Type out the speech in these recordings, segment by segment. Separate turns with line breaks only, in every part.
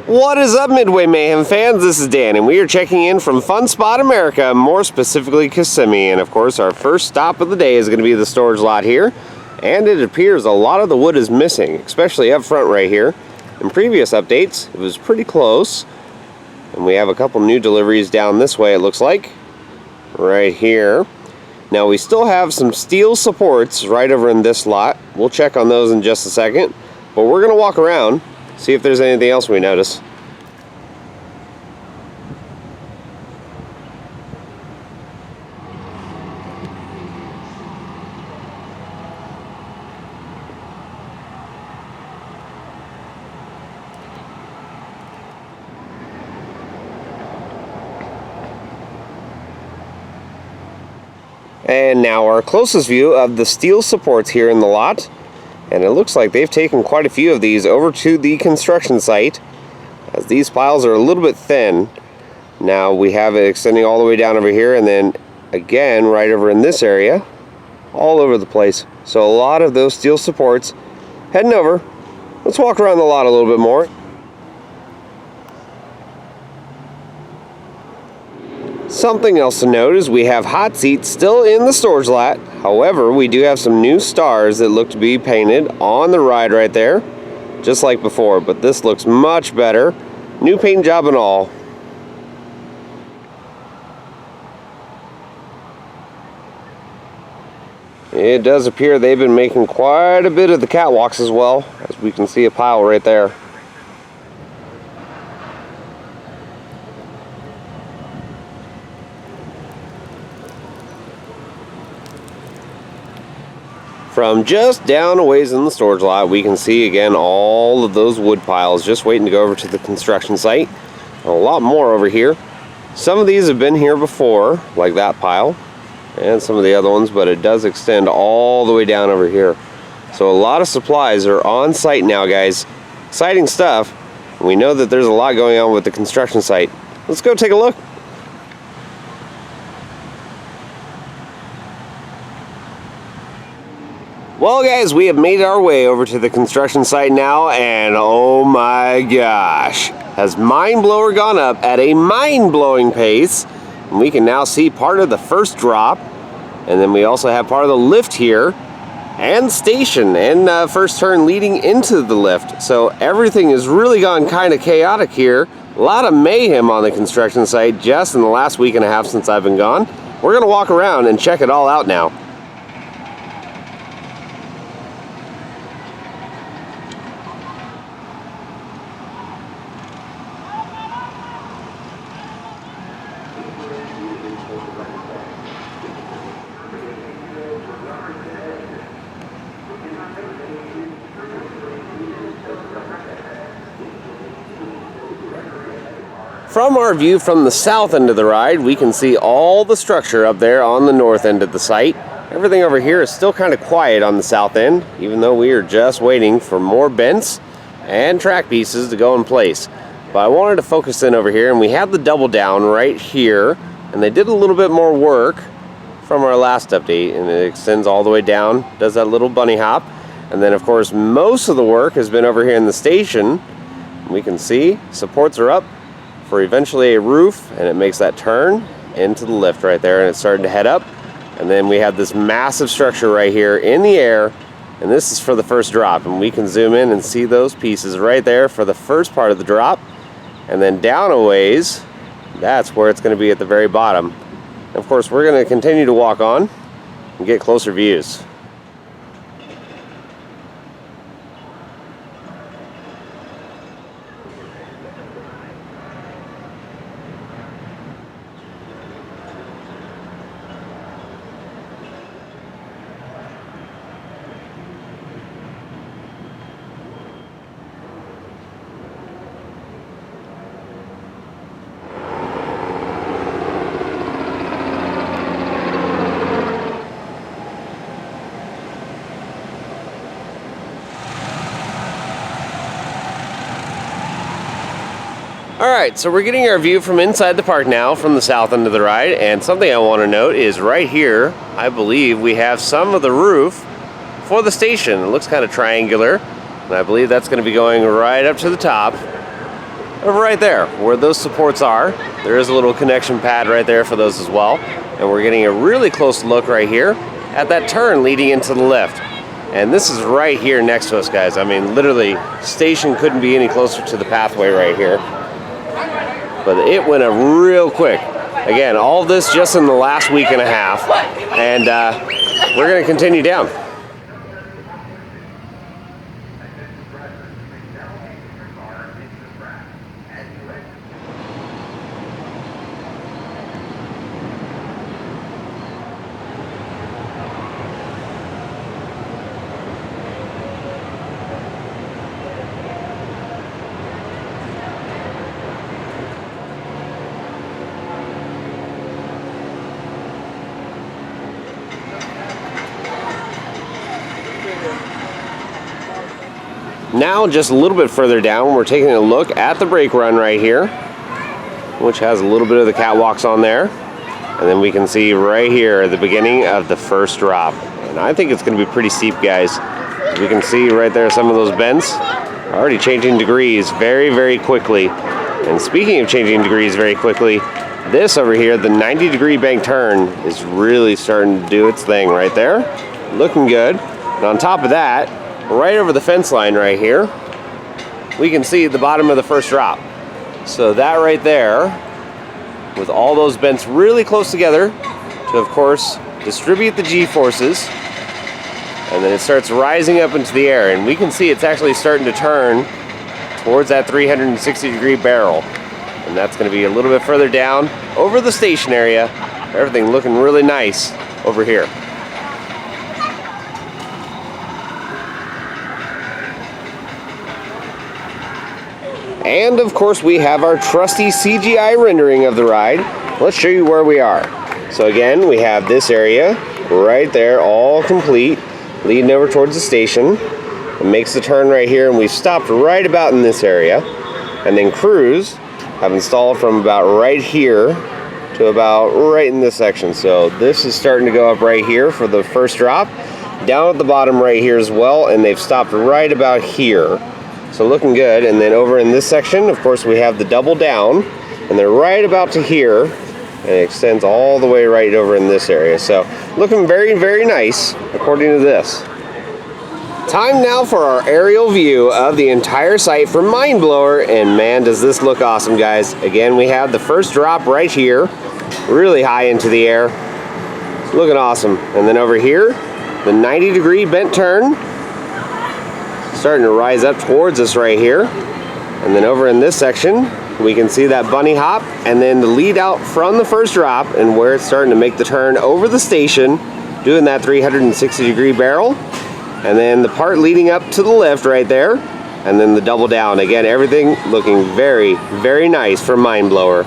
What is up, Midway Mayhem fans? This is Dan, and we are checking in from Fun Spot America, more specifically Kissimmee. And of course, our first stop of the day is going to be the storage lot here. And it appears a lot of the wood is missing, especially up front right here. In previous updates, it was pretty close. And we have a couple new deliveries down this way, it looks like. Right here. Now, we still have some steel supports right over in this lot. We'll check on those in just a second. But we're going to walk around, see if there's anything else we notice. And now our closest view of the steel supports here in the lot. And it looks like they've taken quite a few of these over to the construction site, as these piles are a little bit thin. Now we have it extending all the way down over here, and then again right over in this area, all over the place. So a lot of those steel supports heading over. Let's walk around the lot a little bit more. Something else to note is we have hot seats still in the storage lot. However, we do have some new stars that look to be painted on the ride right there, just like before, but this looks much better. New paint job and all. It does appear they've been making quite a bit of the catwalks as well, as we can see a pile right there. From just down a ways in the storage lot, we can see again all of those wood piles just waiting to go over to the construction site. A lot more over here. Some of these have been here before, like that pile, and some of the other ones, but it does extend all the way down over here. So a lot of supplies are on site now, guys. Exciting stuff. We know that there's a lot going on with the construction site. Let's go take a look. Well, guys, we have made our way over to the construction site now, and oh my gosh, has Mind Blower gone up at a mind-blowing pace. And we can now see part of the first drop, and then we also have part of the lift here, and station, and first turn leading into the lift. So everything has really gone kind of chaotic here. A lot of mayhem on the construction site just in the last week and a half since I've been gone. We're going to walk around and check it all out now. From our view from the south end of the ride, we can see all the structure up there on the north end of the site. Everything over here is still kind of quiet on the south end, even though we are just waiting for more bents and track pieces to go in place. But I wanted to focus in over here, and we have the double down right here, and they did a little bit more work from our last update, and it extends all the way down, does that little bunny hop. And then of course most of the work has been over here in the station. We can see supports are up for eventually a roof, and it makes that turn into the lift right there, and it's starting to head up. And then we have this massive structure right here in the air, and this is for the first drop, and we can zoom in and see those pieces right there for the first part of the drop. And then down a ways, that's where it's going to be at the very bottom. And of course, we're going to continue to walk on and get closer views. Alright, so we're getting our view from inside the park now, from the south end of the ride, and something I want to note is right here, I believe we have some of the roof for the station. It looks kind of triangular, and I believe that's going to be going right up to the top. over right there where those supports are. There is a little connection pad right there for those as well. And we're getting a really close look right here at that turn leading into the lift. And this is right here next to us, guys. I mean, literally, station couldn't be any closer to the pathway right here. But it went a real quick. Again, all of this just in the last week and a half. And we're going to continue down. Now, just a little bit further down, we're taking a look at the brake run right here, which has a little bit of the catwalks on there. And then we can see right here at the beginning of the first drop. And I think it's going to be pretty steep, guys. We can see right there some of those bends already changing degrees very, very quickly. And speaking of changing degrees very quickly, this over here, the 90-degree bank turn, is really starting to do its thing right there. Looking good. And on top of that, right over the fence line right here, we can see the bottom of the first drop. So that right there, with all those bends really close together to, of course, distribute the G-forces, and then it starts rising up into the air, and we can see it's actually starting to turn towards that 360-degree barrel. And that's going to be a little bit further down over the station area. Everything looking really nice over here. And of course we have our trusty CGI rendering of the ride. Let's show you where we are. So again, we have this area right there, all complete, leading over towards the station. It makes the turn right here, and we've stopped right about in this area. And then crews have installed from about right here to about right in this section. So this is starting to go up right here for the first drop, down at the bottom right here as well, and they've stopped right about here. So looking good. And then over in this section, of course, we have the double down, and they're right about to here, and it extends all the way right over in this area. So looking very, very nice according to this. Time now for our aerial view of the entire site from Mindblower, and man, does this look awesome, guys. Again, we have the first drop right here, really high into the air, looking awesome. And then over here, the 90-degree bent turn, starting to rise up towards us right here. And then over in this section, we can see that bunny hop, and then the lead out from the first drop, and where it's starting to make the turn over the station, doing that 360-degree barrel. And then the part leading up to the lift right there, and then the double down. Again, everything looking very, very nice for Mindblower.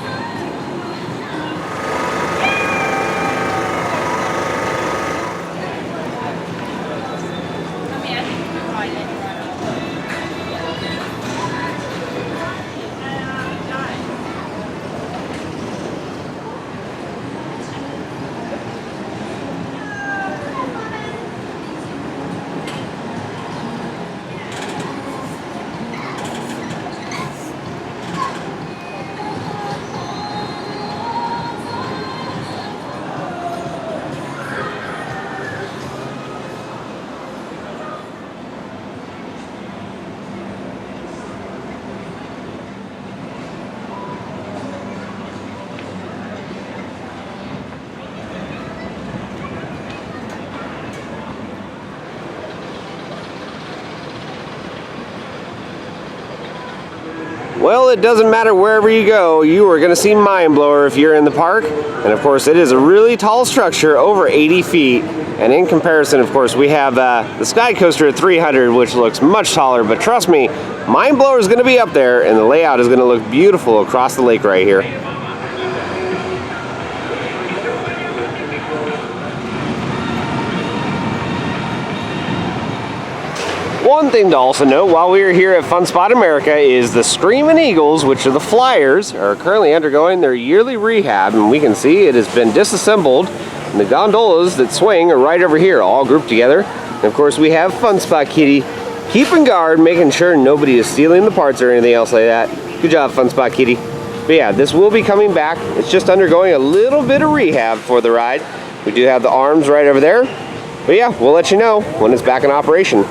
Well, it doesn't matter wherever you go, you are going to see Mindblower if you're in the park. And of course, it is a really tall structure, over 80 feet. And in comparison, of course, we have the Sky Coaster at 300, which looks much taller. But trust me, Mindblower is going to be up there, and the layout is going to look beautiful across the lake right here. One thing to also note while we are here at Fun Spot America is the Screamin' Eagles, which are the flyers, are currently undergoing their yearly rehab, and we can see it has been disassembled, and the gondolas that swing are right over here, all grouped together. And of course we have Fun Spot Kitty keeping guard, making sure nobody is stealing the parts or anything else like that. Good job, Fun Spot Kitty. But yeah, this will be coming back. It's just undergoing a little bit of rehab for the ride. We do have the arms right over there. But yeah, we'll let you know when it's back in operation.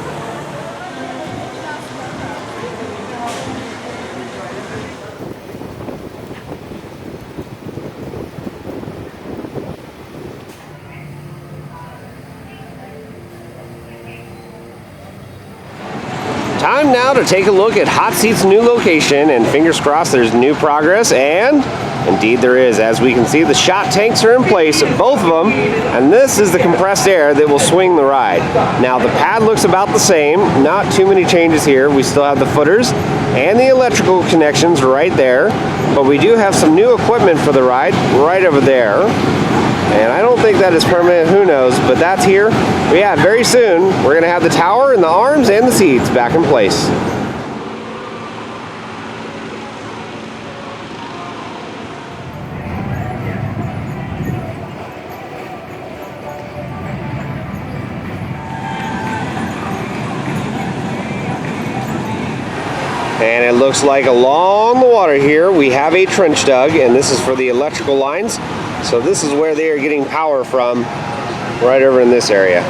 Time now to take a look at Hot Seat's new location, and fingers crossed there's new progress, and indeed there is. As we can see, the shot tanks are in place, both of them, and this is the compressed air that will swing the ride. Now the pad looks about the same, not too many changes here. We still have the footers and the electrical connections right there, but we do have some new equipment for the ride right over there. And I don't think that is permanent, who knows, but that's here. But yeah, very soon, we're gonna have the tower and the arms and the seats back in place. And it looks like along the water here, we have a trench dug, and this is for the electrical lines. So this is where they are getting power from, right over in this area.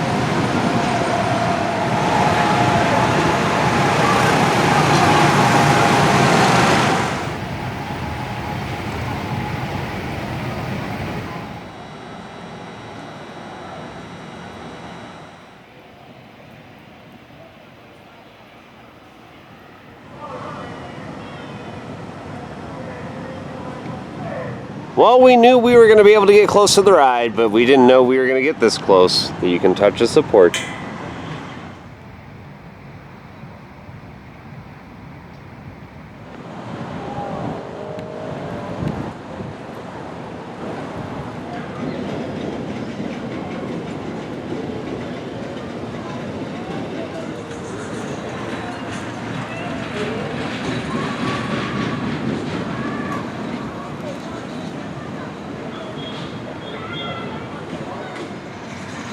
Well, we knew we were going to be able to get close to the ride, but we didn't know we were going to get this close that you can touch the support.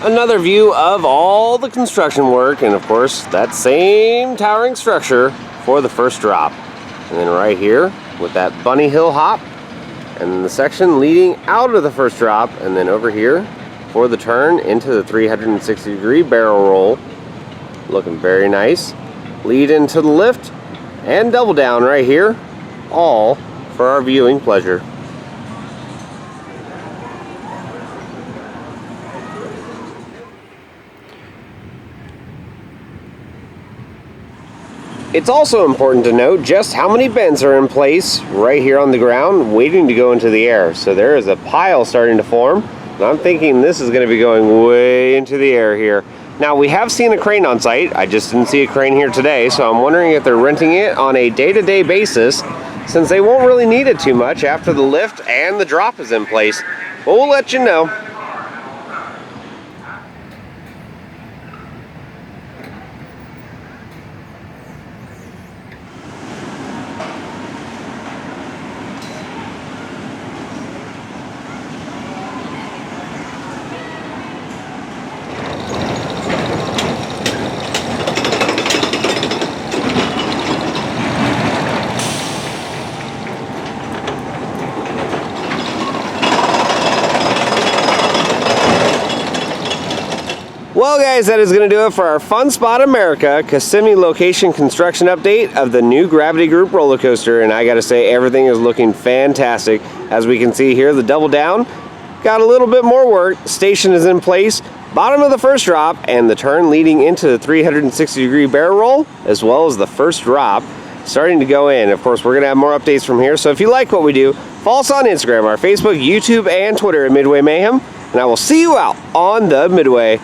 Another view of all the construction work, and of course that same towering structure for the first drop. And then right here with that bunny hill hop, and the section leading out of the first drop, and then over here for the turn into the 360-degree barrel roll. Looking very nice. Lead into the lift and double down right here, all for our viewing pleasure. It's also important to note just how many bends are in place right here on the ground waiting to go into the air. So there is a pile starting to form, and I'm thinking this is going to be going way into the air here. Now we have seen a crane on site. I just didn't see a crane here today, so I'm wondering if they're renting it on a day-to-day basis, since they won't really need it too much after the lift and the drop is in place. But we'll let you know. Well guys, that is going to do it for our Fun Spot America Kissimmee location construction update of the new Gravity Group roller coaster, and I gotta say everything is looking fantastic. As we can see here, the double down got a little bit more work, station is in place, bottom of the first drop, and the turn leading into the 360-degree barrel roll, as well as the first drop starting to go in. Of course, we're gonna have more updates from here, so if you like what we do, follow us on Instagram, our Facebook, YouTube, and Twitter at Midway Mayhem, and I will see you out on the Midway.